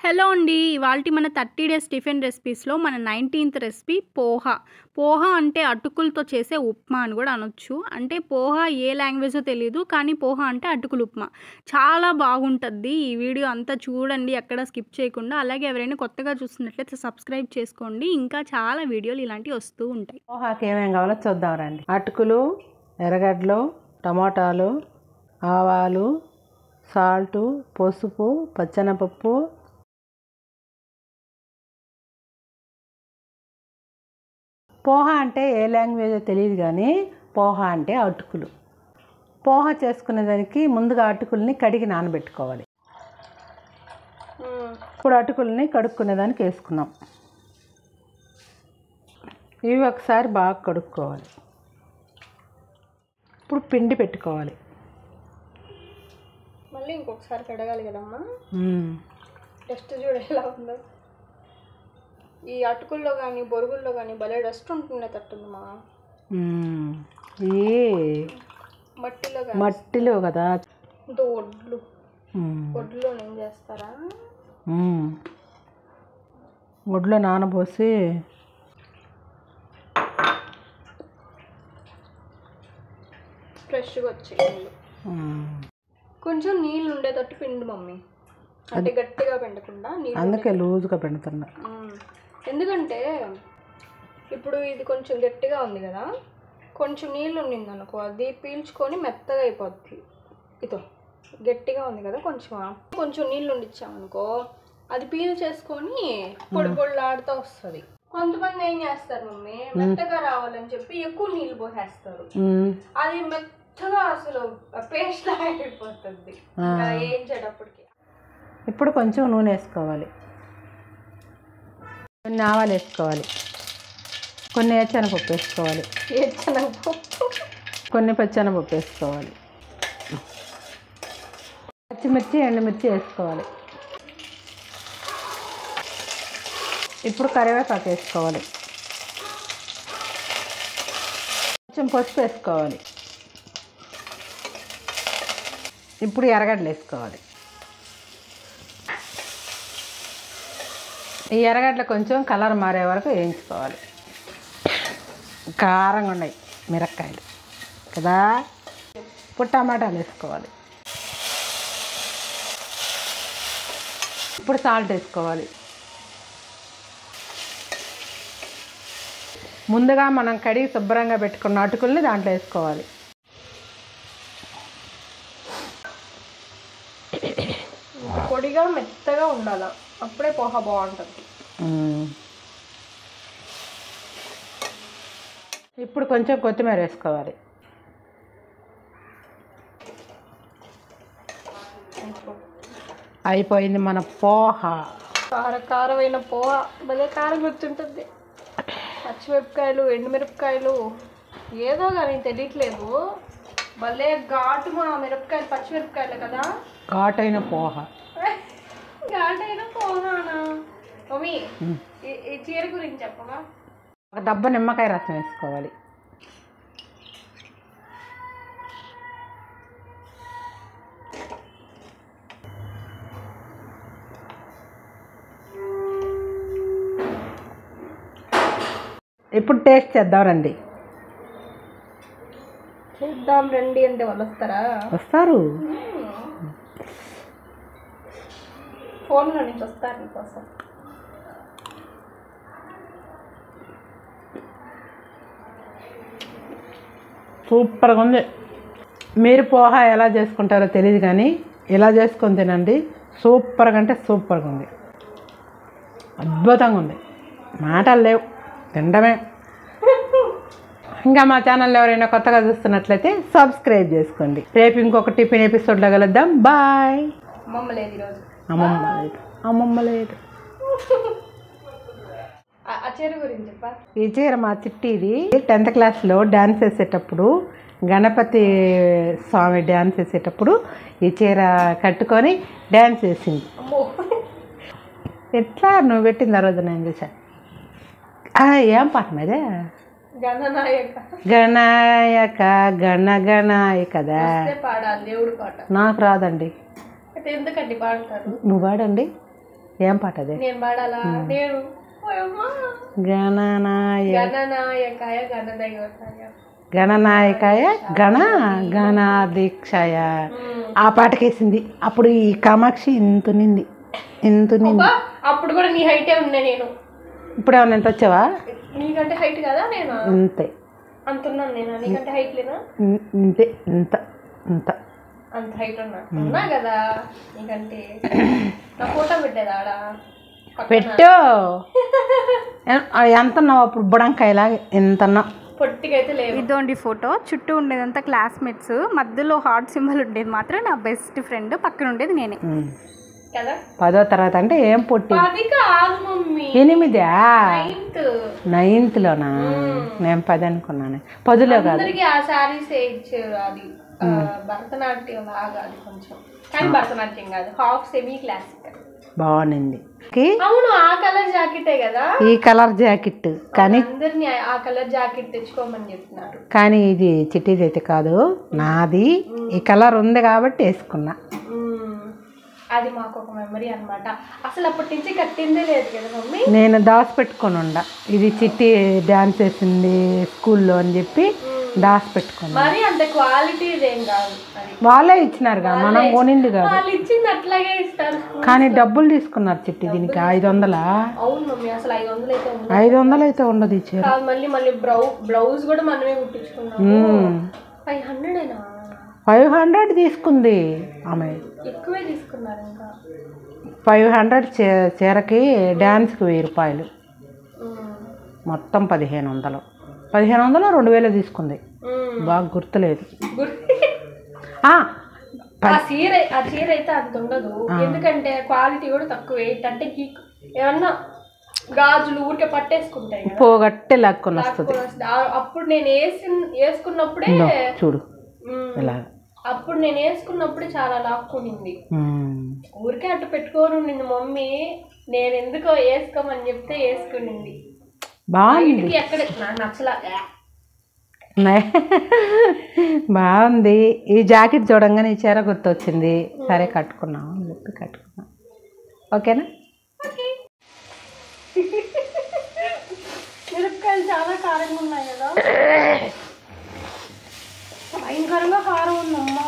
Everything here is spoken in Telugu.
హలో అండి. ఇవాల్టి మన 30 డేస్ టిఫిన్ రెసిపీస్‌లో మన 19థ్ రెసిపీ పోహా. పోహా అంటే అటుకులతో చేసే ఉప్మా అని కూడా అనొచ్చు. అంటే పోహా ఏ లాంగ్వేజో తెలీదు. కానీ పోహా అంటే అటుకుల ఉప్మా. చాలా బాగుంటది. ఈ వీడియో అంతా చూడండి ఎక్కడ స్కిప్ చేయకుండా. అలాగే ఎవరైనా కొత్తగా చూస్తున్నట్లయితే సబ్స్క్రైబ్ చేసుకోండి. ఇంకా చాలా వీడియోలు ఇలాంటివి వస్తూ ఉంటాయి. పోహాకి ఏమేమి కావాలో చూద్దాం రండి. అటుకులు, ఎర్రగడ్డలు, టమాటాలు, ఆవాలు, సాల్టు, పసుపు, పచ్చెనపప్పు, పోహా అంటే ఏ లాంగ్వేజో తెలియదు కానీ పోహా అంటే అటుకులు. పోహా చేసుకునేదానికి ముందుగా అటుకుల్ని కడిగి నానబెట్టుకోవాలి. ఇప్పుడు అటుకుల్ని కడుక్కునేదానికి వేసుకున్నాం. ఇవి ఒకసారి బాగా కడుక్కోవాలి. ఇప్పుడు పిండి పెట్టుకోవాలి. మళ్ళీ ఇంకొకసారి కడగాలి కదమ్మా. డస్ట్ చూడ ఎలా ఉందో. ఈ అటుకుల్లో కానీ బొరుగుల్లో కానీ భలే డస్ట్ ఉంటుండే తట్టుందమ్మా. మట్టిలో కదా. ఒడ్లో ఏం చేస్తారా? ఒడ్లో నానబోసి ఫ్రెష్గా వచ్చేది. కొంచెం నీళ్ళు ఉండేటట్టు పిండి మమ్మీ, అంటే గట్టిగా పిండకుండా. అందుకే లూజ్గా పిండుతున్నా. ఎందుకంటే ఇప్పుడు ఇది కొంచెం గట్టిగా ఉంది కదా, కొంచెం నీళ్ళు ఉండింది అనుకో అది పీల్చుకొని మెత్తగా అయిపోద్ది. ఇదో గట్టిగా ఉంది కదా, కొంచెం నీళ్ళు ఉండిచ్చామనుకో అది పీల్ చేసుకొని పొడి పొడిలాడుతూ వస్తుంది. కొంతమంది ఏం చేస్తారు మమ్మీ, మెత్తగా రావాలని చెప్పి ఎక్కువ నీళ్ళు పోసేస్తారు. అది మెత్తగా అసలు పేస్ట్ లాగా అయిపోతుంది వేయించేటప్పటికి. ఇప్పుడు కొంచెం నూనె వేసుకోవాలి, కొన్ని ఆవాలు వేసుకోవాలి, కొన్ని శనగపప్పు వేసుకోవాలి, కొన్ని పచ్చెనపప్పు వేసుకోవాలి, పచ్చిమిర్చి ఎండుమిర్చి వేసుకోవాలి. ఇప్పుడు కరివేపాకు వేసుకోవాలి, కొంచెం పసుపు వేసుకోవాలి. ఇప్పుడు ఎర్రగడ్డలు వేసుకోవాలి. ఈ ఎర్రగడ్డలు కొంచెం కలర్ మారే వరకు వేయించుకోవాలి. కారంగా ఉన్నాయి మిరపకాయలు కదా. ఇప్పుడు టమాటాలు వేసుకోవాలి. ఇప్పుడు సాల్ట్ వేసుకోవాలి. ముందుగా మనం కడిగి శుభ్రంగా పెట్టుకున్న అటుకుల్ని దాంట్లో వేసుకోవాలి. పొడిగా మెత్తగా ఉండాలి, అప్పుడే పోహా బాగుంటుంది. ఇప్పుడు కొంచెం కొత్తిమీర వేసుకోవాలి. అయిపోయింది మన పోహా. కారమైన పోహా. భలే కారం గుర్తుంటుంది. పచ్చిమిరపకాయలు, ఎండుమిరపకాయలు ఏదో కానీ తెలియట్లేదు. భలే ఘాటు మా మిరపకాయలు, పచ్చిమిరపకాయలు కదా. ఘాటైన పోహా. ఘాటైన పోహానా మమ్మీ? ఈ చీర గురించి చెప్పవా? ఒక డబ్బా నిమ్మకాయ రసం వేసుకోవాలి. ఇప్పుడు టేస్ట్ చేద్దాం రండి. చేద్దాం రండి అంటే వాళ్ళు వస్తారా? వస్తారు. ఫోన్లో నుంచి వస్తారు నీకోసం. సూపర్గా ఉంది. మీరు పోహా ఎలా చేసుకుంటారో తెలియదు కానీ ఇలా చేసుకొని తినండి. సూపర్గా అంటే సూపర్గా ఉంది, అద్భుతంగా ఉంది. మాటలు లేవు, తినడమే. ఇంకా మా ఛానల్ ఎవరైనా కొత్తగా చూస్తున్నట్లయితే సబ్స్క్రైబ్ చేసుకోండి. రేపు ఇంకొక టిఫిన్ ఎపిసోడ్లో కలుద్దాం. బాయ్. అమ్మమ్మ లేదు ఈరోజు. అమ్మమ్మ లేదు. ఆ చీర గురించి చెప్పా. ఈ చీర మా చిట్టిది 10th క్లాస్లో డ్యాన్స్ వేసేటప్పుడు, గణపతి స్వామి డ్యాన్స్ వేసేటప్పుడు ఈ చీర కట్టుకొని డ్యాన్స్ వేసింది. ఎట్లా నువ్వు పెట్టింది ఆ రోజు నేను చూసా. ఏం పాట మీదే? గణాయక గణగణాయకదా. పాడాలి దేవుడు పాట. నాకు రాదండి. ఎందుకండి పాడతారు? నువ్వు పాడండి. ఏం పాట అదే? నేను పాడాలా? నేను గణనాయకాయ గణనాయకాయ గణాధీక్షాయ ఆ పాటకేసింది. అప్పుడు ఈ కామాక్షి ఇంతునింది. అప్పుడు కూడా నీ హైటే ఉన్నా నేను. ఇప్పుడు ఏమన్నా ఎంత వచ్చావా? నీకంటే హైట్ కదా నేను. అంతే అంతున్నాను నేను. నీకంటే హైట్ లేనా? ఇంతే. ఇంత అంత హైట్ ఉన్నా కదా నీకంటే. నా ఫోటో పెట్టేదా ఆడ? పెట్టు. ఎంత ఉన్నావు అప్పుడు? బుడంకాయలా ఎంత ఉన్నావు? పొట్టికైతే లేదు. ఇదోండి ఫోటో. చుట్టూ ఉండేదంతా క్లాస్మేట్స్, మధ్యలో హార్ట్ సింబల్ ఉండేది మాత్రం నా బెస్ట్ ఫ్రెండ్, పక్కన ఉండేది నేనే కదా. 10వ తరగతి అంటే ఏం పొట్టి? 8 9th-లోనా? నేను 10 అనుకున్నాను. 10లో కాదు. భరతనాట్యం లాగా అది కొంచెం, కానీ భరతనాట్యం కాదు, హాఫ్ సెమీ క్లాసికల్. బాగుంది. అవును, ఆ కలర్ జాకెటే కదా. ఈ కలర్ జాకెట్ కానీ అందరినీ ఆ కలర్ జాకెట్ తెచ్చుకోమని చెప్తున్నారు. కానీ ఇది చిట్టిది అయితే కాదు, నాది. ఈ కలర్ ఉంది కాబట్టి వేసుకున్నా. అది మాకు ఒక మెమరీ అన్నమాట. అసలు అప్పటి నుంచి కట్టిందే లేదు కదా మమ్మీ. నేను దాచిపెట్టుకొని ఉండ, ఇది చిట్టి డాన్స్ వేసింది స్కూల్లో అని చెప్పి దాచిపెట్టుకున్నా. మరి అంత క్వాలిటీ ఏం కాదు, వాళ్ళే ఇచ్చినారు కదా, మనం కొనింది కాదు. వాళ్ళు ఇచ్చింది అట్లాగే ఇస్తారు. కానీ డబ్బులు తీసుకున్నారు చిట్టి దీనికి. 500. అవును మమ్మీ, అసలు 500 అయితే 500 అయితే ఉండదు ఇచ్చారు. మళ్ళీ బ్లౌజ్ కూడా మనమే కుట్టించుకున్నాం. 500 500 తీసుకుంది ఆమె. ఎక్కువే తీసుకున్నారు. ఇంకా 500 చీరకి డ్యాన్స్కి 1000 రూపాయలు, మొత్తం 1500. 1500 2000 తీసుకుంది. బాగా గుర్తులేదు. ఆ చీర అయితే అంత ఉండదు, ఎందుకంటే క్వాలిటీ కూడా తక్కువ. అంటే ఏమన్నా గాజులు ఊరికే పట్టేసుకుంటాయి, పోగట్టే లాక్కొని వస్తుంది. అప్పుడు నేను వేసుకున్నప్పుడే చూడు, అప్పుడు నేను వేసుకున్నప్పుడే చాలా లాక్కునింది. ఊరికే అట్టు పెట్టుకోను నిన్ను మమ్మీ, నేను ఎందుకో వేసుకోమని చెప్తే వేసుకునింది. బాగుంది. ఎక్కడ నాకు నచ్చలా. బాగుంది. ఈ జాకెట్ చూడంగానే ఈ చీర గుర్తొచ్చింది. సరే కట్టుకున్నాం. ఓకేనా? మిరపకాయలు చాలా కారంగా ఉన్నాయి కదా. భయంకరంగా కారం ఉందమ్మా.